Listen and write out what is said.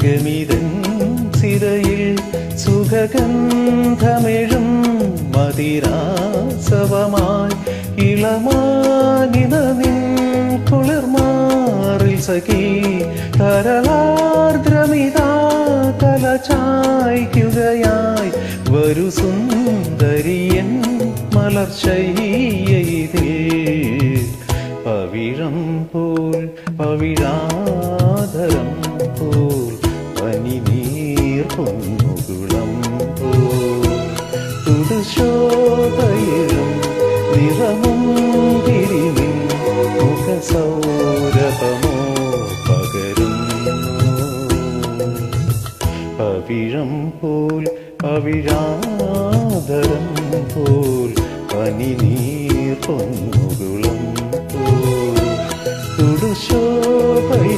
സ്വർഗമിതൻ സിരയിൽ സുഖഗന്ധമെഴും മതിരാസവമായി ഇളമാനിന നിൻ കുളിർമാറിൽ സഖി തരളാർദ്രമിതാ തല ചായ്ക്കുകയായി വരു സുന്ദരിയൻ മലർശയ്യയിതിൽ പവിഴം പോൽ പവിഴാധരം പോൽ പനിനീർ പൊന്നുകുളം പോൽ തുടുശോഭയിലും നിറമും തിരിവിൻ മുഖസൗരഭമോ പകരുന്നു പവിഴം പോൽ പവിഴാധരം പോൽ പനിനീർ പൊന്നുകുളം പോൽ തുടുശോ